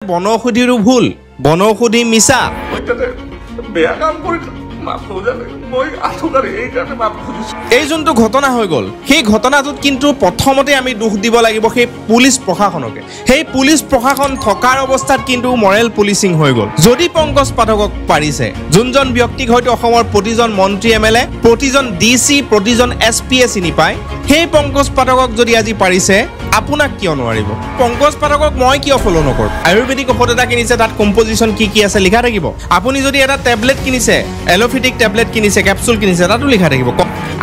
বনৌষধিৰো ভুল বনৌষধি মিছা বেয়া কাম কৰি এই যোনটো ঘটনা হৈ গ'ল সেই ঘটনাটোত কিন্তু প্ৰথমতে আমি দুখ দিব লাগিব সেই পুলিচ প্ৰশাসনকে সেই পুলিচ প্ৰশাসন থকাৰ অৱস্থাত কিন্তু মৰেল পুলিচিং হৈ গ'ল যদি পংকজ পাঠকক পাৰিছে যোনজন ব্যক্তিক হয়তো অসমৰ প্ৰতিজন মন্ত্ৰী এমএলএ প্ৰতিজন ডিসি প্ৰতিজন এছপিয়ে চিনি পায় সেই পংকজ পাঠকক যদি আজি পাৰিছে আপোনাক কিয় নোৱাৰিব পংকজ পাঠকক মই কিয় ফলো নকৰো আয়ুৰ্বেদিক ঔষধ এটা কিনিছে তাত কম্পোজিশন কি আছে লিখা থাকিব আপুনি যদি এটা টেবলেট কিনিছে এলোফিটিক টেবলেট কিনিছে ক্যাপসুল কিনিছে তাতো লিখা থাকিব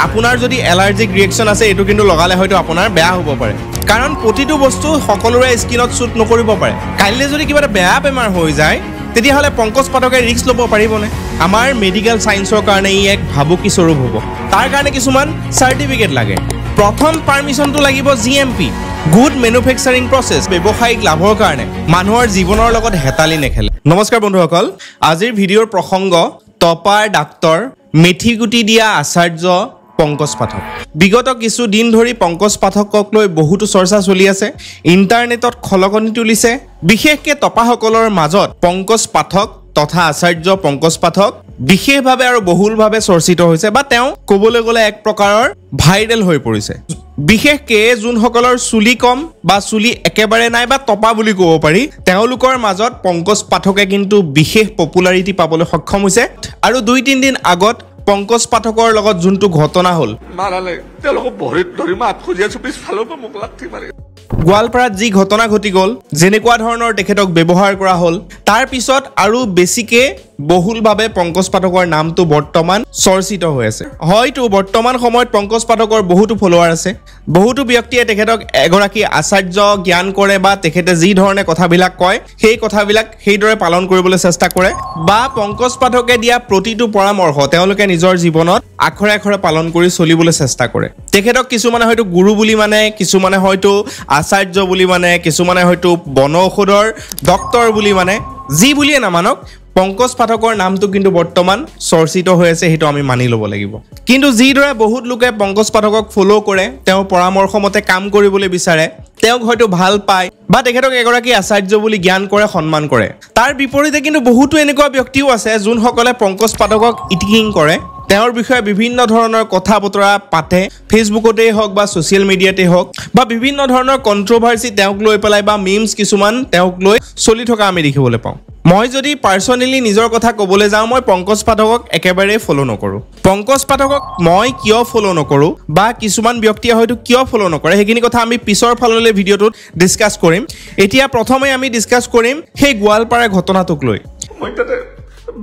আপোনাৰ যদি এলাৰ্জিক ৰিয়েকচন আছে এটো কিন্তু লগালে হয়তো আপোনাৰ বেয়া হ'ব পাৰে কাৰণ প্ৰতিটো বস্তু সকলোৰে স্কিনত সুট নকৰিব পাৰে কাইলে যদি কিবা বেয়া বেমাৰ হৈ যায় তেতিয়া হলে পংকজ পাঠকে ৰিস্ক ল'ব পাৰিবনে আমাৰ মেডিকেল সায়েন্সৰ কাৰণে ই এক ভাবুকি স্বৰূপ হ'ব তাৰ কাৰণে কিছুমান সাৰ্টিফিকেট লাগে প্ৰথম পাৰমিশনটো লাগিব জিএমপি গুড ম্যানুফ্যাকচাৰিং প্ৰসেস ব্যৱসায়িক লাভৰ কাৰণে মানুহৰ জীৱনৰ লগত হেতালি নেখেলে নমস্কাৰ বন্ধুসকল আজিৰ ভিডিঅ'ৰ প্ৰসংগ টপাৰ ডাক্তৰ মেথিগুটি দিয়া আচাৰ্য পংকজ পাঠক বিগত কিছু দিন ধৰি পংকজ পাঠকক লৈ বহুতো চৰ্চা চলি আছে ইন্টাৰনেটত খলকনি তুলিছে বিশেষকৈ টপাসকলৰ মাজত পংকজ পাঠক তথা আচাৰ্য পংকজ পাঠক বিশেষভাৱে আৰু বহুলভাৱে চৰ্চিত হৈছে বা তেওঁ ক'বলৈ গ'লে এক প্ৰকাৰৰ ভাইৰেল হৈ পৰিছে বিশেষকৈ যোনসকলৰ চুলি কম বা চুলি একেবাৰে নাই বা টপা বুলি ক'ব পাৰি তেওঁলোকৰ মাজত পংকজ পাঠকে কিন্তু বিশেষ পপুলাৰিটি পাবলৈ সক্ষম হৈছে আৰু 2-3 দিন আগত পংকজ পাঠকৰ লগত যোনটো ঘটনা হ'ল মাৰালে তেওঁলোকক ভৰিত ধৰি মাত খুজিয়াছো পিছফালৰ পৰা মোক লাঠি মাৰি গোৱালপাৰাত যি ঘটনা ঘটি গ'ল যেনেকুৱা ধৰণৰ তেখেতক ব্যৱহাৰ কৰা হ'ল তাৰ পিছত আৰু বেছিকে বহুলভাৱে পংকজ পাঠকৰ নামটো বৰ্তমান চৰ্চিত হৈ আছে হয়তো বৰ্তমান সময়ত পংকজ পাঠকৰ বহুতো ফলোৱাৰ আছে বহুতো ব্যক্তিয়ে তেখেতক এগৰাকী আচাৰ্য জ্ঞান কৰে বা তেখেতে যি ধৰণে কথাবিলাক কয় সেই কথাবিলাক সেইদৰে পালন কৰিবলৈ চেষ্টা কৰে বা পংকজ পাঠকে দিয়া প্ৰতিটো পৰামৰ্শ তেওঁলোকে নিজৰ জীৱনত আখৰে আখৰে পালন কৰি চলিবলৈ চেষ্টা কৰে তেখেতক কিছুমানে হয়তো গুৰু বুলি মানে কিছুমানে হয়তো আচাৰ্য বুলি মানে কিছুমানে হয়তো বনৌষধৰ ডক্তৰ বুলি মানে যি বুলিয়ে নামানক পংকজ পাঠকৰ নামটো কিন্তু বৰ্তমান চৰ্চিত হৈ আছে হেতু আমি মানি ল'ব লাগিব কিন্তু যিদৰে বহুত লোকে পংকজ পাঠকক ফলো কৰে তেওঁ পৰামৰ্শ মতে কাম কৰিবলৈ বিচাৰে তেওঁক হয়তো ভাল পায় বা তেখেতক এগৰাকী আচাৰ্য বুলি জ্ঞান কৰে সন্মান কৰে তাৰ বিপৰীতে কিন্তু বহুতো এনেকুৱা ব্যক্তিও আছে যোনসকলে পংকজ পাঠকক ইটিকিং কৰে তেওঁৰ বিষয়ে বিভিন্ন ধৰণৰ কথা বতৰা পাতে ফেসবুকতে হওক বা সোশ্যাল মিডিয়াতে হওক বা বিভিন্ন ধৰণৰ কন্ট্ৰভাৰ্সি তেওঁক লৈ পেলাই বা মিমছ কিছুমান তেওঁক লৈ চলি থকা আমি দেখিবলৈ পাওঁ মই যদি পাৰ্সোনালি নিজৰ কথা ক'বলৈ যাওঁ মই পংকজ পাঠকক একেবাৰে ফলো নকৰো পংকজ পাঠকক মই কিয় ফলো নকৰো বা কিছুমান ব্যক্তিয়ে হয়তো কিয় ফলো নকৰে হেকিনি কথা আমি পিছৰ ফাললৈ ভিডিঅ'টোত ডিসকাস কৰিম এতিয়া প্ৰথমে আমি ডিসকাস কৰিম সেই গোৱালপাৰা ঘটনাটোক লৈ মই তাতে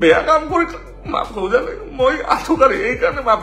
বেয়া কাম কৰি মাফ খুজিলে মই আঠুকাৰী এই কাৰণে মাফ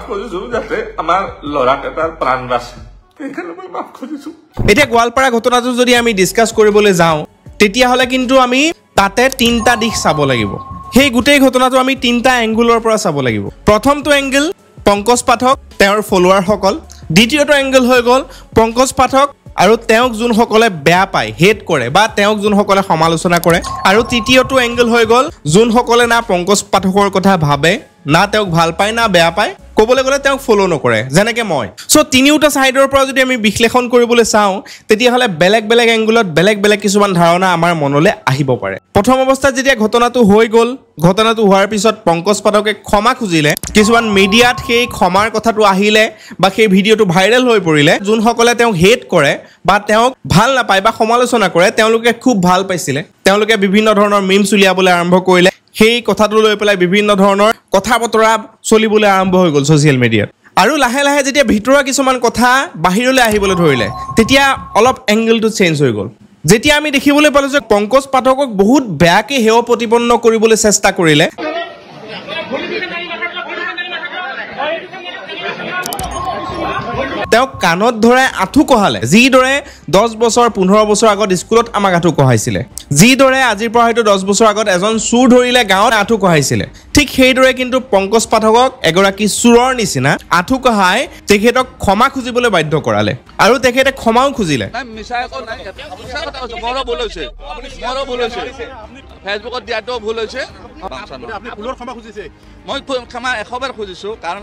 খুজিছো যাতে আমাৰ ল'ৰাকেইটাৰ প্ৰাণ বাচে সেইকাৰণে মই মাফ খুজিছো এতিয়া গোৱালপাৰা ঘটনাটো যদি আমি ডিসকাস কৰিবলৈ যাওঁ তেতিয়া হলে কিন্তু আমি তাতে তিনটা দিশ চাব লাগিব সেই গুটেই ঘটনাটো আমি তিনটা এংগুলৰ পৰা চাব লাগিব প্ৰথমটো এংগল পংকজ পাঠক তেওঁৰ ফলোৱাৰ সকল দ্বিতীয়টো এংগল হৈ গ'ল পংকজ পাঠক আৰু তেওঁক যোনসকলে বেয়া পায় হেট কৰে বা তেওঁক যোনসকলে সমালোচনা কৰে আৰু তৃতীয়টো এংগল হৈ গ'ল যোনসকলে না পংকজ পাঠকৰ কথা ভাবে না তেওঁক ভাল পায় না বেয়া পায় ক'বলৈ গ'লে তেওঁক ফলো নকৰে যেনেকৈ মই সো তিনিওটা সাইডৰ পৰা যদি আমি বিশ্লেষণ কৰিবলৈ চাওঁ তেতিয়া হলে বেলেগ বেলেগ এংগুলত বেলেগ বেলেগ কিছুমান ধাৰণা আমাৰ মনলৈ আহিব পাৰে প্ৰথম অৱস্থাত যেতিয়া ঘটনাটো হৈ গ'ল ঘটনাটো হোৱাৰ পিছত পংকজ পাঠকে ক্ষমা খুজিলে কিছুমান মিডিয়াত সেই ক্ষমাৰ কথাটো আহিলে বা সেই ভিডিঅ'টো ভাইৰেল হৈ পৰিলে যোনসকলে তেওঁক হেট কৰে বা তেওঁক ভাল নাপায় বা সমালোচনা কৰে তেওঁলোকে খুব ভাল পাইছিলে তেওঁলোকে বিভিন্ন ধৰণৰ মিমছ উলিয়াবলৈ আৰম্ভ কৰিলে সেই কথাটো লৈ পেলাই বিভিন্ন ধৰণৰ কথা বতৰা চলিবলৈ আৰম্ভ হৈ গ'ল সোশ্যাল মিডিয়াত আৰু লাহে লাহে যেতিয়া ভিতৰুৱা কিছুমান কথা বাহিৰলৈ আহিবলৈ ধৰিলে তেতিয়া অলপ এংগলটো চেঞ্জ হৈ গ'ল যেতিয়া আমি দেখিবলৈ পালো যে পংকজ পাঠকক বহুত বেয়াকৈ হেয় প্ৰতিপন্ন কৰিবলৈ চেষ্টা কৰিলে তেওঁক কাণত ধৰাই আঁঠু কঢ়ালে যিদৰে 10 বছৰ 15 বছৰ আগত স্কুলত আমাক আঁঠু কঢ়াইছিলে যিদৰে আজিৰ পৰা হয়তো 10 বছৰ আগত এজন চুৰ ধৰিলে গাঁৱত আঁঠু কঢ়াইছিলে ঠিক সেইদৰে কিন্তু পংকজ পাঠকক এগৰাকী চুৰৰ নিচিনা আঁঠু কঢ়াই তেখেতক ক্ষমা খুজিবলৈ বাধ্য কৰালে আৰু তেখেতে ক্ষমাও খুজিলে ফেসবুকত দিয়াটো ভুল হৈছে আপুনি ফুলৰ ক্ষমা খুজিছে মই ক্ষমা 100 বাৰ খুজিছো কাৰণ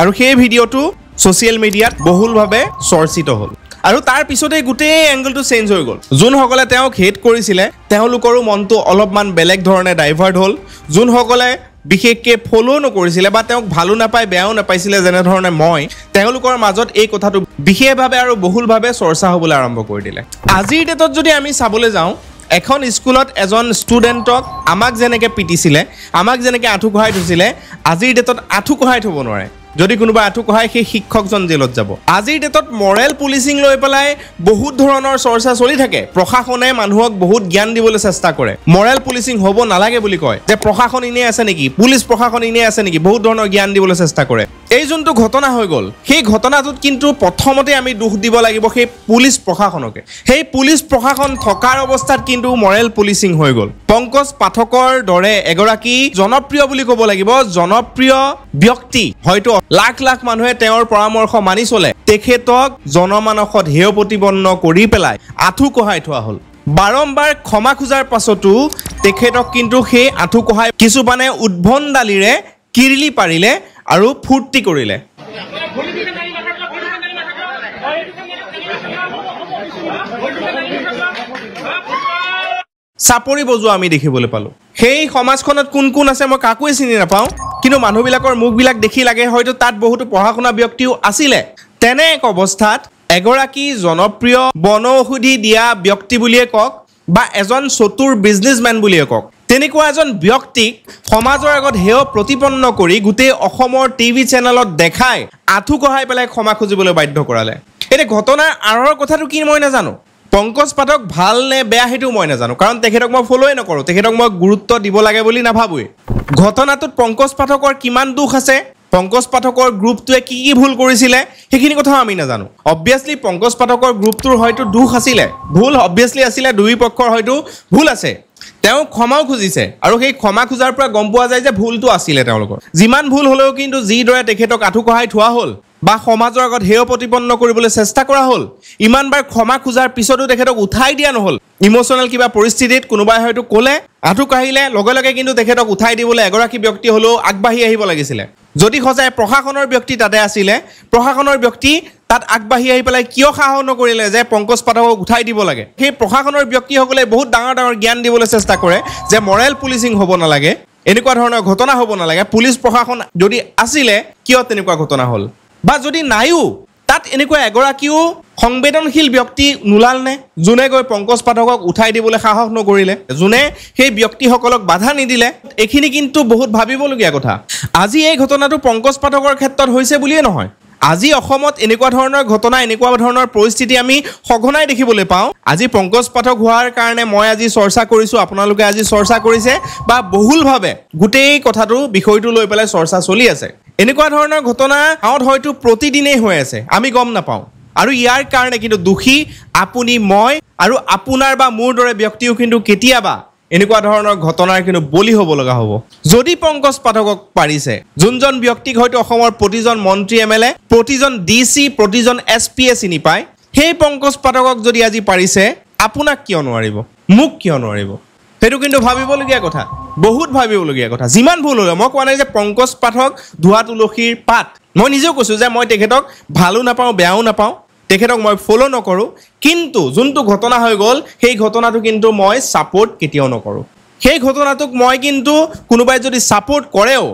আৰু সেই ভিডিঅ'টো সোশ্যাল মিডিয়াত বহুলভাৱে চৰ্চিত হ'ল আৰু তাৰ পিছতেই গোটেই এংগলটো চেঞ্জ হৈ গ'ল যোনসকলে তেওঁক হেট কৰিছিলে তেওঁলোকৰো মনটো অলপমান বেলেগ ধৰণে ডাইভাৰ্ট হ'ল যোনসকলে বিশেষকৈ ফ'ল' নকৰিছিলে বা তেওঁক ভালো নাপায় বেয়াও নাপাইছিলে যেনেধৰণে মই তেওঁলোকৰ মাজত এই কথাটো বিশেষভাৱে আৰু বহুলভাৱে চৰ্চা হ'বলৈ আৰম্ভ কৰি দিলে আজিৰ ডেটত যদি আমি চাবলৈ যাওঁ এখন স্কুলত এজন ষ্টুডেণ্টক আমাক যেনেকৈ পিটিছিলে আমাক যেনেকৈ আঁঠু কঢ়াই থৈছিলে আজিৰ ডেটত আঁঠু কঢ়াই থ'ব নোৱাৰে যদি কোনোবা আঁঠু কঢ়াই সেই শিক্ষকজন জেলত যাব আজিৰ ডেটত মৰেল পুলিচিং লৈ পেলাই বহুত ধৰণৰ চৰ্চা চলি থাকে প্ৰশাসনে মানুহক বহুত জ্ঞান দিবলৈ চেষ্টা কৰে মৰেল পুলিচিং হ'ব নালাগে বুলি কয় যে প্ৰশাসন ইনে আছে নেকি পুলিচ প্ৰশাসন ইনে আছে নেকি বহুত ধৰণৰ জ্ঞান দিবলৈ চেষ্টা কৰে এই যোনটো ঘটনা হৈ গ'ল সেই ঘটনাটোত কিন্তু প্ৰথমতে আমি দুখ দিব লাগিব সেই পুলিচ প্ৰশাসনকে সেই পুলিচ প্ৰশাসন থকাৰ অৱস্থাত কিন্তু মৰেল পুলিচিং হৈ গ'ল পংকজ পাঠকৰ দৰে এগৰাকী জনপ্ৰিয় বুলি ক'ব লাগিব জনপ্ৰিয় ব্যক্তি হয়তো লাখ লাখ মানুহে তেওঁৰ পৰামৰ্শ মানি চলে তেখেতক জনমানসত হেয় প্ৰতিপন্ন কৰি পেলাই আঁঠু কঢ়াই থোৱা হ'ল বাৰম্বাৰ ক্ষমা খোজাৰ পাছতো তেখেতক কিন্তু সেই আঁঠু কঢ়াই কিছুমানে উদ্ভণ্ডালিৰে কিৰিলি পাৰিলে আৰু ফূৰ্তি কৰিলে চাপৰি বজোৱা আমি দেখিবলৈ পালোঁ সেই সমাজখনত কোন কোন আছে মই কাকোৱে চিনি নাপাওঁ কিন্তু মানুহবিলাকৰ মুখবিলাক দেখি লাগে হয়তো তাত বহুতো পঢ়া শুনা ব্যক্তিও আছিলে তেনে এক অৱস্থাত এগৰাকী জনপ্ৰিয় বনৌষধি দিয়া ব্যক্তি বুলিয়ে কওক বা এজন চতুৰ বিজনেছমেন বুলিয়ে কওক তেনেকুৱা এজন ব্যক্তিক সমাজৰ আগত হেয় প্ৰতিপন্ন কৰি গোটেই অসমৰ টিভি চেনেলত দেখাই আঁঠু কঢ়াই পেলাই ক্ষমা খুজিবলৈ বাধ্য কৰালে এতিয়া ঘটনাৰ আঁৰৰ কথাটো কি মই নাজানো পংকজ পাঠক ভাল নে বেয়া সেইটো মই নাজানো কাৰণ তেখেতক মই ফ'ল'ই নকৰোঁ তেখেতক মই গুৰুত্ব দিব লাগে বুলি নাভাবোৱেই ঘটনাটোত পংকজ পাঠকৰ কিমান দুখ আছে পংকজ পাঠকৰ গ্ৰুপটোৱে কি কি ভুল কৰিছিলে সেইখিনি কথাও আমি নাজানো অবভিয়াছলি পংকজ পাঠকৰ গ্ৰুপটোৰ হয়তো দুখ আছিলে ভুল অবভিয়াছলি আছিলে দুই পক্ষৰ হয়তো ভুল আছে তেওঁ ক্ষমাও খুজিছে আৰু সেই ক্ষমা খোজাৰ পৰা গম পোৱা যায় যে ভুলটো আছিলে তেওঁলোকৰ যিমান ভুল হ'লেও কিন্তু যিদৰে তেখেতক আঁঠু কঢ়াই থোৱা হ'ল বা সমাজৰ আগত হেয় প্ৰতিপন্ন কৰিবলৈ চেষ্টা কৰা হ'ল ইমানবাৰ ক্ষমা খোজাৰ পিছতো তেখেতক উঠাই দিয়া নহ'ল ইম'চনেল কিবা পৰিস্থিতিত কোনোবাই হয়তো ক'লে আঁঠু কাঢ়িলে লগে লগে কিন্তু তেখেতক উঠাই দিবলৈ এগৰাকী ব্যক্তি হ'লেও আগবাঢ়ি আহিব লাগিছিলে যদি সজাই প্ৰশাসনৰ ব্যক্তি তাতে আছিলে প্ৰশাসনৰ ব্যক্তি তাত আগবাঢ়ি আহি পেলাই কিয় সাহস নকৰিলে যে পংকজ পাঠকক উঠাই দিব লাগে সেই প্ৰশাসনৰ ব্যক্তিসকলে বহুত ডাঙৰ ডাঙৰ জ্ঞান দিবলৈ চেষ্টা কৰে যে মৰেল পুলিচিং হ'ব নালাগে এনেকুৱা ধৰণৰ ঘটনা হ'ব নালাগে পুলিচ প্ৰশাসন যদি আছিলে কিয় তেনেকুৱা ঘটনা হ'ল বা যদি নাইও তাত এনেকুৱা এগৰাকীও সংবেদনশীল ব্যক্তি নোলালনে যোনে গৈ পংকজ পাঠকক উঠাই দিবলৈ সাহস নকৰিলে যোনে সেই ব্যক্তিসকলক বাধা নিদিলে এইখিনি কিন্তু বহুত ভাবিবলগীয়া কথা আজি এই ঘটনাটো পংকজ পাঠকৰ ক্ষেত্ৰত হৈছে বুলিয়ে নহয় আজি অসমত এনেকুৱা ধৰণৰ ঘটনা এনেকুৱা ধৰণৰ পৰিস্থিতি আমি সঘনাই দেখিবলৈ পাওঁ আজি পংকজ পাঠক হোৱাৰ কাৰণে মই আজি চৰ্চা কৰিছোঁ আপোনালোকে আজি চৰ্চা কৰিছে বা বহুলভাৱে গোটেই কথাটো বিষয়টো লৈ পেলাই চৰ্চা চলি আছে এনেকুৱা ধৰণৰ ঘটনা গাঁৱত হয়তো প্ৰতিদিনেই হৈ আছে আমি গম নাপাওঁ আৰু ইয়াৰ কাৰণে কিন্তু দোষী আপুনি মই আৰু আপোনাৰ বা মোৰ দৰে ব্যক্তিও কিন্তু কেতিয়াবা এনেকুৱা ধৰণৰ ঘটনাৰ কিন্তু বলি হ'ব লগা হ'ব যদি পংকজ পাঠকক পাৰিছে যোনজন ব্যক্তিক হয়তো অসমৰ প্ৰতিজন মন্ত্ৰী এমএলএ প্ৰতিজন ডিচি প্ৰতিজন এছপিয়ে চিনি পায় সেই পংকজ পাঠকক যদি আজি পাৰিছে আপোনাক কিয় নোৱাৰিব মোক কিয় নোৱাৰিব সেইটো কিন্তু ভাবিবলগীয়া কথা বহুত ভাবিবলগীয়া কথা যিমান ভুল হ'লেও মই কোৱা নাই যে পংকজ পাঠক ধোৱা তুলসীৰ পাত মই নিজেও কৈছোঁ যে মই তেখেতক ভালো নাপাওঁ বেয়াও নাপাওঁ তেখেতক মই ফ'ল' নকৰোঁ কিন্তু যোনটো ঘটনা হৈ গ'ল সেই ঘটনাটো কিন্তু মই ছাপোৰ্ট কেতিয়াও নকৰোঁ সেই ঘটনাটোক মই কিন্তু কোনোবাই যদি ছাপোৰ্ট কৰেও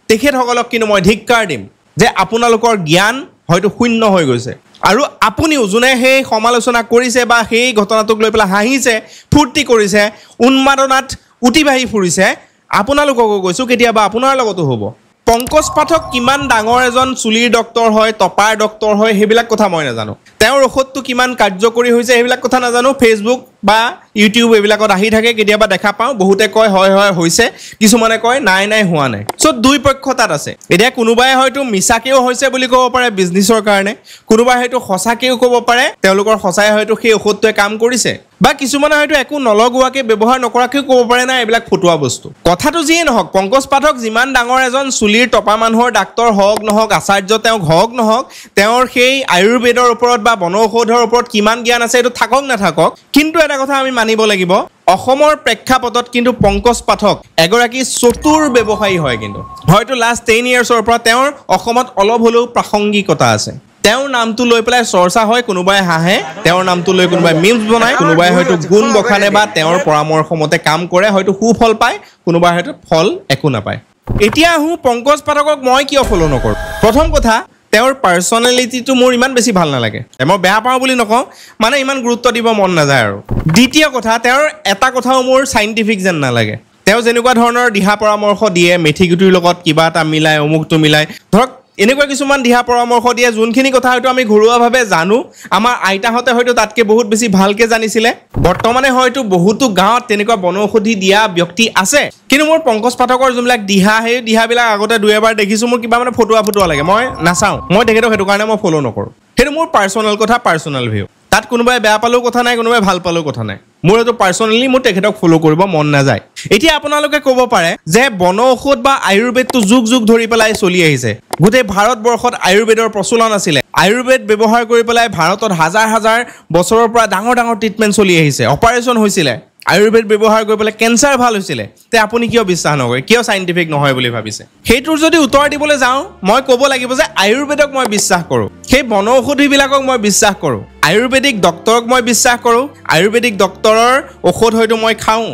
তেখেতসকলক কিন্তু মই ধিক্কাৰ দিম যে আপোনালোকৰ জ্ঞান হয়তো শূন্য হৈ গৈছে আৰু আপুনিও যোনে সেই সমালোচনা কৰিছে বা সেই ঘটনাটোক লৈ পেলাই হাঁহিছে ফূৰ্তি কৰিছে উন্মাদনাত উটি বাঢ়ি ফুৰিছে আপোনালোককো কৈছোঁ কেতিয়াবা আপোনাৰ লগতো হ'ব পংকজ পাঠক কিমান ডাঙৰ এজন চুলিৰ ডক্তৰ হয় টপাৰ ডক্তৰ হয় সেইবিলাক কথা মই নাজানো তেওঁৰ ঔষধটো কিমান কাৰ্যকৰী হৈছে সেইবিলাক কথা নাজানো ফেচবুক বা ইউটিউব এইবিলাকত আহি থাকে কেতিয়াবা দেখা পাওঁ বহুতে কয় হয় হয় হৈছে কিছুমানে কয় নাই নাই হোৱা নাই চ' দুই পক্ষ তাত আছে এতিয়া কোনোবাই হয়তো মিছাকেও হৈছে বুলি ক'ব পাৰে বিজনেছৰ কাৰণে কোনোবাই হয়তো সঁচাকেও ক'ব পাৰে তেওঁলোকৰ সঁচাই হয়তো সেই ঔষধটোৱে কাম কৰিছে বা কিছুমানে হয়তো একো নলগোৱাকৈ ব্যৱহাৰ নকৰাকৈও ক'ব পাৰে না এইবিলাক ফটুৱা বস্তু কথাটো যিয়ে নহওক পংকজ পাঠক যিমান ডাঙৰ এজন চুলিৰ টপা মানুহৰ ডাক্তৰ হওক নহওক আচাৰ্য তেওঁক হওক নহওক তেওঁৰ সেই আয়ুৰ্বেদৰ ওপৰত বা বনৌষধৰ ওপৰত কিমান জ্ঞান আছে এইটো থাকক নাথাকক কিন্তু এটা কথা আমি মানিব লাগিব অসমৰ প্ৰেক্ষাপটত কিন্তু পংকজ পাঠক এগৰাকী চতুৰ ব্যৱসায়ী হয় কিন্তু হয়তো লাষ্ট 10 ইয়াৰ্ছৰ পৰা তেওঁৰ অসমত অলপ হ'লেও প্ৰাসংগিকতা আছে তেওঁৰ নামটো লৈ পেলাই চৰ্চা হয়, কোনোবাই হাঁহে, তেওঁৰ নামটো লৈ কোনোবাই মিমছ বনায়, কোনোবাই হয়তো গুণ বখানে বা তেওঁৰ পৰামৰ্শ মতে কাম কৰে, হয়তো সুফল পায়, কোনোবাই হয়তো ফল একো নাপায়। এতিয়া আহোঁ পংকজ পাঠকক মই কিয় ফ'ল' নকৰোঁ। প্ৰথম কথা, তেওঁৰ পাৰ্চনেলিটিটো মোৰ ইমান বেছি ভাল নালাগে। মই বেয়া পাওঁ বুলি নকওঁ, মানে ইমান গুৰুত্ব দিব মন নাযায় আৰু। দ্বিতীয় কথা, তেওঁৰ এটা কথাও মোৰ চাইণ্টিফিক যেন নালাগে। তেওঁ যেনেকুৱা ধৰণৰ দিহা পৰামৰ্শ দিয়ে, মেথি গুটিৰ লগত কিবা এটা মিলাই, অমুকটো মিলাই, ধৰক এনেকুৱা কিছুমান দিহা পৰামৰ্শ দিয়ে যোনখিনি কথা হয়তো আমি ঘৰুৱাভাৱে জানো, আমাৰ আইতাহঁতে হয়তো তাতকৈ বহুত বেছি ভালকৈ জানিছিলে। বৰ্তমানে হয়তো বহুতো গাঁৱত তেনেকুৱা বনৌষধি দিয়া ব্যক্তি আছে, কিন্তু মোৰ পংকজ পাঠকৰ যোনবিলাক দিহা, সেই দিহাবিলাক আগতে দুই এবাৰ দেখিছোঁ, মোৰ কিবা মানে ফটুৱা লাগে, মই নাচাওঁ, মই তেখেতক সেইটো কাৰণে মই ফ'ল' নকৰোঁ। সেইটো মোৰ পাৰ্চনেল কথা, পাৰ্চনেল ভিউ। তাত কোনোবাই বেয়া পালেও কথা নাই, কোনোবাই ভাল পালেও কথা নাই, মোৰ এইটো পাৰ্চনেলি মোৰ তেখেতক ফ'ল' কৰিব মন নাযায়। এতিয়া আপোনালোকে ক'ব পাৰে যে বনৌষধ বা আয়ুৰ্বেদটো যুগ যুগ ধৰি পেলাই চলি আহিছে, গোটেই ভাৰতবৰ্ষত আয়ুৰ্বেদৰ প্ৰচলন আছিলে, আয়ুৰ্বেদ ব্যৱহাৰ কৰি পেলাই ভাৰতত হাজাৰ হাজাৰ বছৰৰ পৰা ডাঙৰ ডাঙৰ ট্ৰিটমেণ্ট চলি আহিছে, অপাৰেশ্যন হৈছিলে, আয়ুৰ্বেদ ব্যৱহাৰ কৰি পেলাই কেঞ্চাৰ ভাল হৈছিলে। তে আপুনি কিয় বিশ্বাস নকৰে, কিয় চাইণ্টিফিক নহয় বুলি ভাবিছে? সেইটোৰ যদি উত্তৰ দিবলৈ যাওঁ, মই ক'ব লাগিব যে আয়ুৰ্বেদক মই বিশ্বাস কৰোঁ, সেই বনৌষধিবিলাকক মই বিশ্বাস কৰোঁ, আয়ুৰ্বেদিক ডক্তৰক মই বিশ্বাস কৰোঁ, আয়ুৰ্বেদিক ডক্তৰৰ ঔষধ হয়তো মই খাওঁ।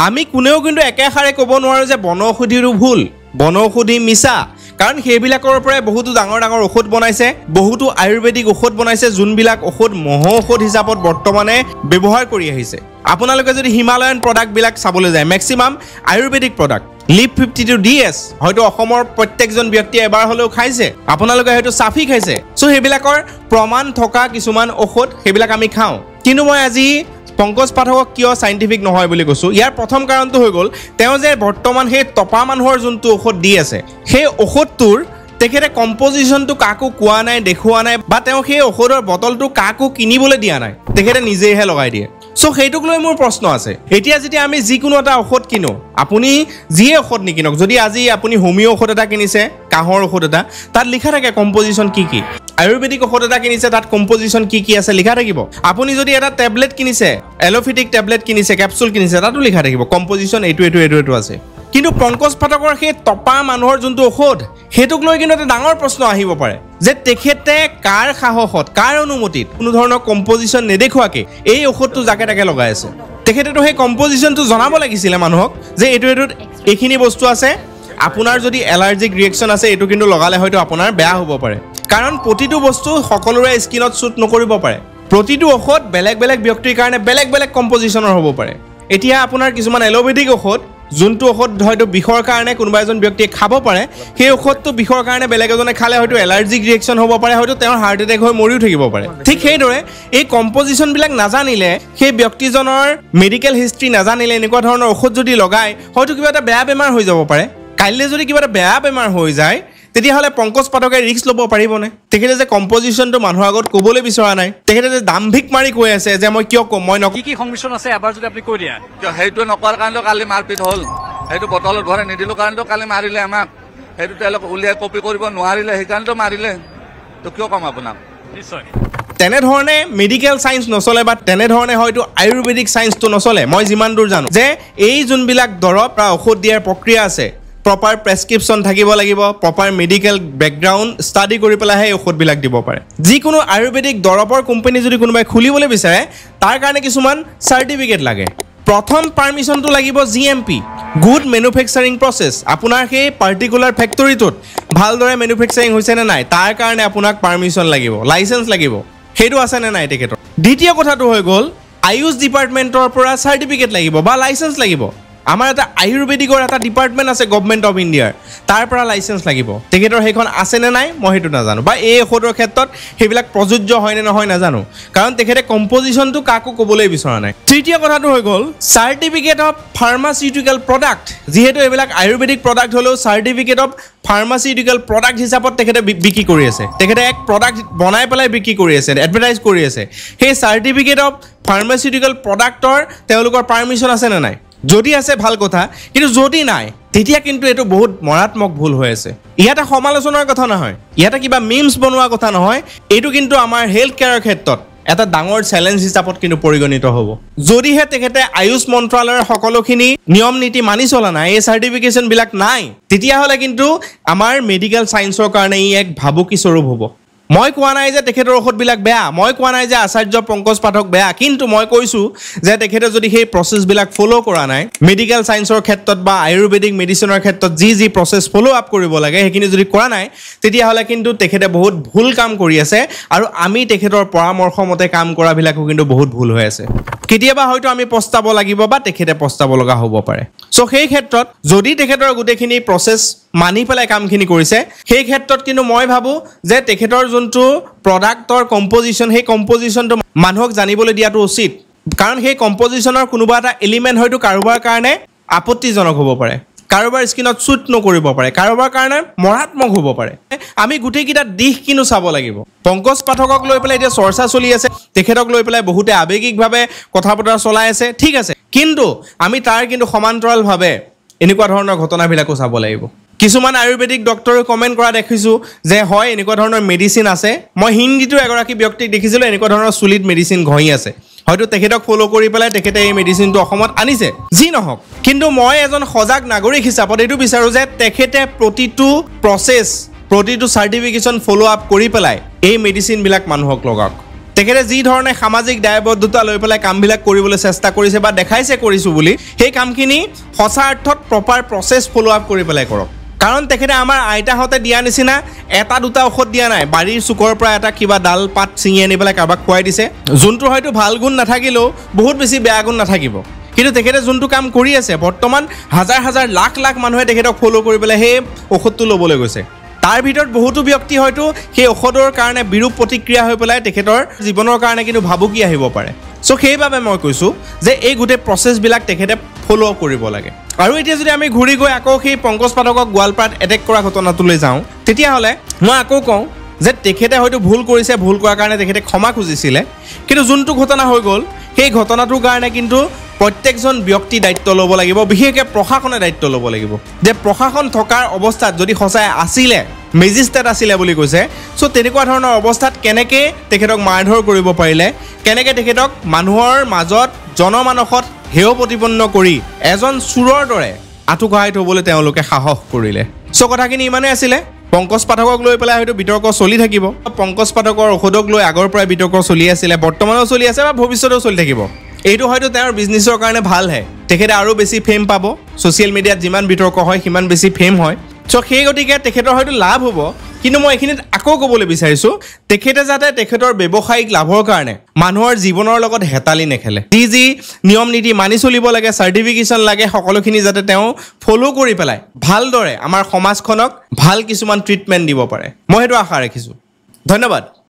আমি কোনেও কিন্তু একেষাৰে ক'ব নোৱাৰোঁ যে বনৌষধিৰো ভুল, বনৌষধি মিছা, কাৰণ সেইবিলাকৰ পৰাই বহুতো ডাঙৰ ডাঙৰ ঔষধ বনাইছে, বহুতো আয়ুৰ্বেদিক ঔষধ বনাইছে, যোনবিলাক ঔষধ মহৌষধ হিচাপত বৰ্তমানে ব্যৱহাৰ কৰি আহিছে। আপোনালোকে যদি হিমালয়ান প্ৰডাক্টবিলাক চাবলৈ যায়, maximum Ayurvedic product, lip 52 DS হয়তো অসমৰ প্ৰত্যেকজন ব্যক্তিয়ে এবাৰ হ'লেও খাইছে, আপোনালোকে হয়তো চাফি খাইছে। চ' সেইবিলাকৰ প্ৰমাণ থকা কিছুমান ঔষধ সেইবিলাক আমি খাওঁ। কিন্তু মই আজি পংকজ পাঠকক কিয় চাইণ্টিফিক নহয় বুলি কৈছোঁ, ইয়াৰ প্ৰথম কাৰণটো হৈ গ'ল তেওঁ যে বৰ্তমান সেই টপা মানুহৰ যোনটো ঔষধ দি আছে, সেই ঔষধটোৰ তেখেতে কম্পজিশ্যনটো কাকো কোৱা নাই, দেখুওৱা নাই, বা তেওঁ সেই ঔষধৰ বটলটো কাকো কিনিবলৈ দিয়া নাই, তেখেতে নিজেইহে লগাই দিয়ে। চ' সেইটোক লৈ মোৰ প্ৰশ্ন আছে। এতিয়া যেতিয়া আমি যিকোনো এটা ঔষধ কিনো, আপুনি যিয়ে ঔষধ নিকিনক, যদি আজি আপুনি হোমিঅ' ঔষধ এটা কিনিছে, কাহৰ ঔষধ এটা, তাত লিখা থাকে কম্পজিশ্যন কি কি। আয়ুৰ্বেদিক ঔষধ এটা কিনিছে, তাত কম্পজিশ্যন কি কি আছে লিখা থাকিব। আপুনি যদি এটা টেবলেট কিনিছে, এল'ফিটিক টেবলেট কিনিছে, কেপচুল কিনিছে, তাতো লিখা থাকিব কম্পজিশ্যন এইটো আছে। কিন্তু পংকজ পাঠকৰ সেই টপা মানুহৰ যোনটো ঔষধ, সেইটোক লৈ কিন্তু এটা ডাঙৰ প্ৰশ্ন আহিব পাৰে যে তেখেতে কাৰ সাহসত, কাৰ অনুমতিত কোনো ধৰণৰ কম্পজিশ্যন নেদেখুৱাকৈ এই ঔষধটো যাকে তাকে লগাই আছে। তেখেতেতো সেই কম্পজিশ্যনটো জনাব লাগিছিলে মানুহক যে এইটোত এইখিনি বস্তু আছে, আপোনাৰ যদি এলাৰ্জিক ৰিয়েকশ্যন আছে, এইটো কিন্তু লগালে হয়তো আপোনাৰ বেয়া হ'ব পাৰে, কাৰণ প্ৰতিটো বস্তু সকলোৰে স্কিনত শ্বুট নকৰিব পাৰে, প্ৰতিটো ঔষধ বেলেগ বেলেগ ব্যক্তিৰ কাৰণে বেলেগ বেলেগ কম্পজিশ্যনৰ হ'ব পাৰে। এতিয়া আপোনাৰ কিছুমান এল'পেথিক ঔষধ, যোনটো ঔষধ হয়তো বিষৰ কাৰণে কোনোবা এজন ব্যক্তিয়ে খাব পাৰে, সেই ঔষধটো বিষৰ কাৰণে বেলেগ এজনে খালে হয়তো এলাৰ্জিক ৰিয়েকশ্যন হ'ব পাৰে, হয়তো তেওঁৰ হাৰ্ট এটেক হৈ মৰিও থাকিব পাৰে। ঠিক সেইদৰে এই কম্পজিশ্যনবিলাক নাজানিলে, সেই ব্যক্তিজনৰ মেডিকেল হিষ্ট্ৰী নাজানিলে এনেকুৱা ধৰণৰ ঔষধ যদি লগায়, হয়তো কিবা এটা বেয়া বেমাৰ হৈ যাব পাৰে। কাইলৈ যদি কিবা এটা বেয়া বেমাৰ হৈ যায়, তেতিয়াহ'লে পংকজ পাঠকে ৰিস্ক ল'ব পাৰিবনে? তেখেতে যে কম্পজিশ্যনটো মানুহৰ আগত ক'বলৈ বিচৰা নাই, তেখেতে যে দাম্ভিক মাৰি কৈ আছে যে মই কিয় ক'ম, মই কি কি সংমিশ্ৰণ আছে এবাৰ যদি আপুনি কৈ দিয়া। সেইটো নকৰাৰ কাৰণেতো কালি মাৰপিট হ'ল, সেইটো বটলত ভৰাই নিদিলোঁ কাৰণেতো কালি মাৰিলে আমাক, সেইটো তেওঁলোকে উলিয়াই কপি কৰিব নোৱাৰিলে, সেইকাৰণেতো মাৰিলে। তো কিয় ক'ম আপোনাক? নিশ্চয় তেনেধৰণে মেডিকেল চায়েন্স নচলে, বা তেনেধৰণে হয়তো আয়ুৰ্বেদিক চায়েন্সটো নচলে। মই যিমান দূৰ জানো যে এই যোনবিলাক দৰৱ বা ঔষধ দিয়াৰ প্ৰক্ৰিয়া আছে, প্ৰপাৰ প্ৰেছক্ৰিপশ্যন থাকিব লাগিব, প্ৰপাৰ মেডিকেল বেকগ্ৰাউণ্ড ষ্টাডি কৰি পেলাইহে ঔষধবিলাক দিব পাৰে। যিকোনো আয়ুৰ্বেদিক দৰৱৰ কোম্পানী যদি কোনোবাই খুলিবলৈ বিচাৰে, তাৰ কাৰণে কিছুমান চাৰ্টিফিকেট লাগে। প্ৰথম পাৰ্মিশ্যনটো লাগিব GMP, গুড মেনুফেকচাৰিং প্ৰচেছ। আপোনাৰ সেই পাৰ্টিকুলাৰ ফেক্টৰীটোত ভালদৰে মেনুফেকচাৰিং হৈছেনে নাই, তাৰ কাৰণে আপোনাক পাৰ্মিশ্যন লাগিব, লাইচেঞ্চ লাগিব, সেইটো আছেনে নাই তেখেতৰ। দ্বিতীয় কথাটো হৈ গ'ল আয়ুষ ডিপাৰ্টমেণ্টৰ পৰা চাৰ্টিফিকেট লাগিব বা লাইচেঞ্চ লাগিব। আমাৰ এটা আয়ুৰ্বেদিকৰ এটা ডিপাৰ্টমেণ্ট আছে গভৰ্ণমেণ্ট অফ ইণ্ডিয়াৰ, তাৰ পৰা লাইচেঞ্চ লাগিব। তেখেতৰ সেইখন আছেনে নাই মই সেইটো নাজানো, বা এই ঔষধৰ ক্ষেত্ৰত সেইবিলাক প্ৰযোজ্য হয়নে নহয় নাজানো, কাৰণ তেখেতে কম্পজিশ্যনটো কাকো ক'বলৈ বিচৰা নাই। তৃতীয় কথাটো হৈ গ'ল চাৰ্টিফিকেট অফ ফাৰ্মাচিউটিকেল প্ৰডাক্ট। যিহেতু এইবিলাক আয়ুৰ্বেদিক প্ৰডাক্ট হ'লেও চাৰ্টিফিকেট অফ ফাৰ্মাচিউটিকেল প্ৰডাক্ট হিচাপত তেখেতে বিক্ৰী কৰি আছে, তেখেতে এক প্ৰডাক্ট বনাই পেলাই বিক্ৰী কৰি আছে, এডভাৰটাইজ কৰি আছে। সেই চাৰ্টিফিকেট অফ ফাৰ্মাচিউটিকেল প্ৰডাক্টৰ তেওঁলোকৰ পাৰ্মিশ্যন আছেনে নাই? যদি আছে ভাল কথা, কিন্তু যদি নাই তেতিয়া কিন্তু এইটো বহুত মাৰাত্মক ভুল হৈ আছে। ইয়াতে সমালোচনাৰ কথা নহয়, ইয়াতে কিবা মিমছ বনোৱা কথা নহয়, এইটো কিন্তু আমাৰ হেল্থ কেয়াৰৰ ক্ষেত্ৰত এটা ডাঙৰ চেলেঞ্জ হিচাপত কিন্তু পৰিগণিত হ'ব। যদিহে তেখেতে আয়ুষ মন্ত্ৰালয়ৰ সকলোখিনি নিয়ম নীতি মানি চলা নাই, এই চাৰ্টিফিকেশ্যনবিলাক নাই, তেতিয়াহ'লে কিন্তু আমাৰ মেডিকেল চায়েন্সৰ কাৰণে ই এক ভাবুকি স্বৰূপ হ'ব। মই কোৱা নাই যে তেখেতৰ ঔষধবিলাক বেয়া, মই কোৱা নাই যে আচাৰ্য পংকজ পাঠক বেয়া, কিন্তু মই কৈছোঁ যে তেখেতে যদি সেই প্ৰচেছবিলাক ফ'ল' কৰা নাই, মেডিকেল ছায়েন্সৰ ক্ষেত্ৰত বা আয়ুৰ্বেদিক মেডিচিনৰ ক্ষেত্ৰত যি প্ৰচেছ ফ'ল' আপ কৰিব লাগে সেইখিনি যদি কৰা নাই, তেতিয়াহ'লে কিন্তু তেখেতে বহুত ভুল কাম কৰি আছে আৰু আমি তেখেতৰ পৰামৰ্শ মতে কাম কৰাবিলাকো কিন্তু বহুত ভুল হৈ আছে। কেতিয়াবা হয়তো আমি পস্তাব লাগিব বা তেখেতে পস্তাব লগা হ'ব পাৰে। চ' সেই ক্ষেত্ৰত যদি তেখেতৰ গোটেইখিনি প্ৰচেছ মানি পেলাই কামখিনি কৰিছে, সেই ক্ষেত্ৰত কিন্তু মই ভাবোঁ যে তেখেতৰ যোনটো প্ৰডাক্টৰ কম্পজিশ্যন, সেই কম্পজিশ্যনটো মানুহক জানিবলৈ দিয়াটো উচিত। কাৰণ সেই কম্পজিশ্যনৰ কোনোবা এটা এলিমেণ্ট হয়তো কাৰোবাৰ কাৰণে আপত্তিজনক হ'ব পাৰে, কাৰোবাৰ স্কিনত শ্বুট নকৰিব পাৰে, কাৰোবাৰ কাৰণে মৰাত্মক হ'ব পাৰে। আমি গোটেইকেইটা দিশ কিন্তু চাব লাগিব। পংকজ পাঠকক লৈ পেলাই এতিয়া চৰ্চা চলি আছে, তেখেতক লৈ পেলাই বহুতে আৱেগিকভাৱে কথা বতৰা চলাই আছে, ঠিক আছে, কিন্তু আমি তাৰ কিন্তু সমান্তৰালভাৱে এনেকুৱা ধৰণৰ ঘটনাবিলাকো চাব লাগিব। কিছুমান আয়ুৰ্বেদিক ডক্টৰে কমেণ্ট কৰা দেখিছোঁ যে হয় এনেকুৱা ধৰণৰ মেডিচিন আছে। মই হিন্দীতো এগৰাকী ব্যক্তিক দেখিছিলোঁ এনেকুৱা ধৰণৰ চুলিত মেডিচিন ঘঁহি আছে, হয়তো তেখেতক ফ'ল' কৰি পেলাই তেখেতে এই মেডিচিনটো অসমত আনিছে, যি নহওক। কিন্তু মই এজন সজাগ নাগৰিক হিচাপত এইটো বিচাৰোঁ যে তেখেতে প্ৰতিটো প্ৰচেছ, প্ৰতিটো চাৰ্টিফিকেশ্যন ফ'ল' আপ কৰি পেলাই এই মেডিচিনবিলাক মানুহক লগাওক। তেখেতে যি ধৰণে সামাজিক দায়বদ্ধতা লৈ পেলাই কামবিলাক কৰিবলৈ চেষ্টা কৰিছে বা দেখাইছে কৰিছোঁ বুলি, সেই কামখিনি সঁচা অৰ্থত প্ৰপাৰ প্ৰচেছ ফ'ল' আপ কৰি পেলাই কৰক। কাৰণ তেখেতে আমাৰ আইতাহঁতে দিয়া নিচিনা এটা দুটা ঔষধ দিয়া নাই, বাৰীৰ চুকৰ পৰা এটা কিবা ডাল পাত ছিঙি আনি পেলাই কাৰোবাক খুৱাই দিছে, যোনটো হয়তো ভাল গুণ নাথাকিলেও বহুত বেছি বেয়া গুণ নাথাকিব। কিন্তু তেখেতে যোনটো কাম কৰি আছে, বৰ্তমান হাজাৰ হাজাৰ লাখ লাখ মানুহে তেখেতক ফ'ল' কৰি পেলাই সেই ঔষধটো ল'বলৈ গৈছে। তাৰ ভিতৰত বহুতো ব্যক্তি হয়তো সেই ঔষধৰ কাৰণে বিৰূপ প্ৰতিক্ৰিয়া হৈ পেলাই তেখেতৰ জীৱনৰ কাৰণে কিন্তু ভাবুকি আহিব পাৰে। চ' সেইবাবে মই কৈছোঁ যে এই গোটেই প্ৰচেছবিলাক তেখেতে ফ'ল' কৰিব লাগে। আৰু এতিয়া যদি আমি ঘূৰি গৈ আকৌ সেই পংকজ পাঠকক গোৱালপাৰাত এটেক কৰা ঘটনাটোলৈ যাওঁ, তেতিয়াহ'লে মই আকৌ কওঁ যে তেখেতে হয়তো ভুল কৰিছে, ভুল কৰাৰ কাৰণে তেখেতে ক্ষমা খুজিছিলে, কিন্তু যোনটো ঘটনা হৈ গ'ল সেই ঘটনাটোৰ কাৰণে কিন্তু প্ৰত্যেকজন ব্যক্তি দায়িত্ব ল'ব লাগিব, বিশেষকৈ প্ৰশাসনে দায়িত্ব ল'ব লাগিব যে প্ৰশাসন থকাৰ অৱস্থাত যদি সঁচাই আছিলে, মেজিষ্ট্ৰেট আছিলে বুলি কৈছে, চ' তেনেকুৱা ধৰণৰ অৱস্থাত কেনেকৈ তেখেতক মাৰধৰ কৰিব পাৰিলে, কেনেকৈ তেখেতক মানুহৰ মাজত জনমানসত হেয় প্ৰতিপন্ন কৰি এজন চোৰৰ দৰে আঁঠুকঢ়াই থ'বলৈ তেওঁলোকে সাহস কৰিলে। চ' কথাখিনি ইমানেই আছিলে। পংকজ পাঠকক লৈ পেলাই হয়তো বিতৰ্ক চলি থাকিব। পংকজ পাঠকৰ ঔষধক লৈ আগৰ পৰাই বিতৰ্ক চলি আছিলে, বৰ্তমানেও চলি আছে বা ভৱিষ্যতেও চলি থাকিব। এইটো হয়তো তেওঁৰ বিজনেছৰ কাৰণে ভালহে, তেখেতে আৰু বেছি ফেম পাব। ছ'চিয়েল মিডিয়াত যিমান বিতৰ্ক হয় সিমান বেছি ফেম হয়। চ' সেই গতিকে তেখেতৰ হয়তো লাভ হ'ব, কিন্তু মই এইখিনিত আকৌ ক'বলৈ বিচাৰিছোঁ তেখেতে যাতে তেখেতৰ ব্যৱসায়িক লাভৰ কাৰণে মানুহৰ জীৱনৰ লগত হেতালি নেখেলে। যি নিয়ম নীতি মানি চলিব লাগে, চাৰ্টিফিকেশ্যন লাগে, সকলোখিনি যাতে তেওঁ ফ'ল' কৰি পেলাই ভালদৰে আমাৰ সমাজখনক ভাল কিছুমান ট্ৰিটমেণ্ট দিব পাৰে, মই সেইটো আশা ৰাখিছোঁ। ধন্যবাদ।